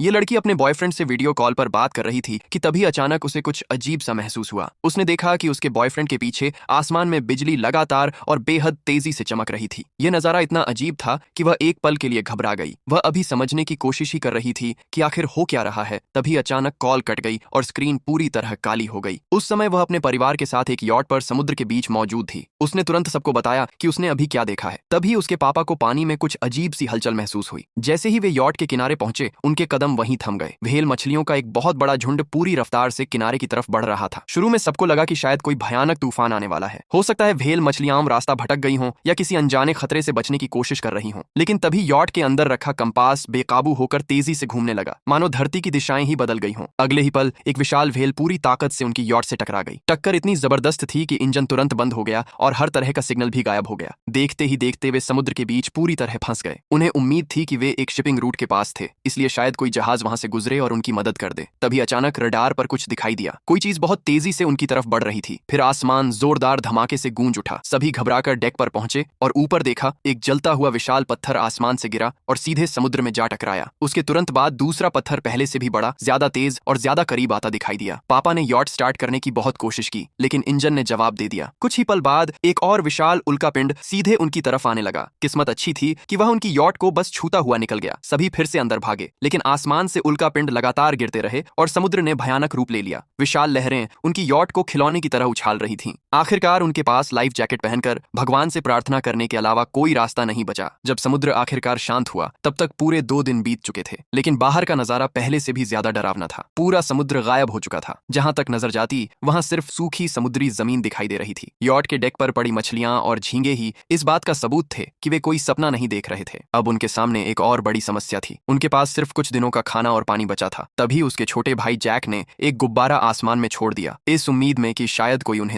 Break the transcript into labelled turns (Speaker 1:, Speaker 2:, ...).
Speaker 1: ये लड़की अपने बॉयफ्रेंड से वीडियो कॉल पर बात कर रही थी कि तभी अचानक उसे कुछ अजीब सा महसूस हुआ। उसने देखा कि उसके बॉयफ्रेंड के पीछे आसमान में बिजली लगातार और बेहद तेजी से चमक रही थी। यह नजारा इतना अजीब था कि वह एक पल के लिए घबरा गई। वह अभी समझने की कोशिश ही कर रही थी कि आखिर हो क्या रहा है। तभी अचानक कॉल कट गई और स्क्रीन पूरी तरह काली हो गई। उस समय वह अपने परिवार के साथ एक यॉट पर समुद्र के बीच मौजूद थी। उसने तुरंत सबको बताया कि उसने अभी क्या देखा है। तभी उसके पापा को पानी में कुछ अजीब सी हलचल महसूस हुई। जैसे ही वे यॉट के किनारे पहुंचे, उनके कदम वहीं थम गए। व्हेल मछलियों का एक बहुत बड़ा झुंड पूरी रफ्तार से किनारे की तरफ बढ़ रहा था। शुरू में सबको लगा कि शायद कोई भयानक तूफान आने वाला है। हो सकता है व्हेल मछलियां रास्ता भटक गई हों या किसी अनजाने खतरे से बचने की कोशिश कर रही हों। लेकिन तभी यॉट के अंदर रखा कंपास बेकाबू होकर तेजी से घूमने लगा, मानो धरती की दिशाएं ही बदल गई हों। अगले ही पल एक विशाल व्हेल पूरी ताकत से उनकी यॉट से टकरा गई। टक्कर इतनी जबरदस्त थी कि इंजन तुरंत बंद हो गया और हर तरह का सिग्नल भी गायब हो गया। देखते ही देखते वे समुद्र के बीच पूरी तरह फंस गए। उन्हें उम्मीद थी कि वे एक शिपिंग रूट के पास थे, इसलिए शायद कोई जहाज वहां से गुजरे और उनकी मदद कर दे। तभी अचानक रडार पर कुछ दिखाई दिया। कोई चीज बहुत तेजी से उनकी तरफ बढ़ रही थी। फिर आसमान जोरदार धमाके से गूंज उठा। सभी घबराकर डेक पर पहुंचे और ऊपर देखा, एक जलता हुआ विशाल पत्थर आसमान से गिरा और सीधे समुद्र में जा टकराया। उसके तुरंत बाद दूसरा पत्थर पहले से भी बड़ा, ज्यादा तेज और ज्यादा करीब आता दिखाई दिया। पापा ने यॉट स्टार्ट करने की बहुत कोशिश की, लेकिन इंजन ने जवाब दे दिया। कुछ ही पल बाद एक और विशाल उल्कापिंड सीधे उनकी तरफ आने लगा। किस्मत अच्छी थी कि वह उनकी यॉट को बस छूता हुआ निकल गया। सभी फिर से अंदर भागे, लेकिन आसमान से उल्कापिंड लगातार गिरते रहे और समुद्र ने भयानक रूप ले लिया। विशाल लहरें उनकी यॉट को खिलौने की तरह उछाल रही थीं। आखिरकार उनके पास लाइफ जैकेट पहनकर भगवान से प्रार्थना करने के अलावा कोई रास्ता नहीं बचा। जब समुद्र आखिरकार शांत हुआ, तब तक पूरे 2 दिन बीत चुके थे, लेकिन बाहर का नजारा पहले से भी ज्यादा डरावना था। पूरा समुद्र गायब हो चुका था। जहां तक नजर जाती वहां सिर्फ सूखी समुद्री जमीन दिखाई दे रही थी। यॉट के डेक पर पड़ी मछलियां और झींगे ही इस बात का सबूत थे कि वे कोई सपना नहीं देख रहे थे। अब उनके सामने एक और बड़ी समस्या थी। उनके पास सिर्फ कुछ दिनों का खाना और पानी बचा था। तभी उसके छोटे भाई जैक ने एक गुब्बारा आसमान में छोड़ दिया, इस उम्मीद में कि शायद कोई उन्हें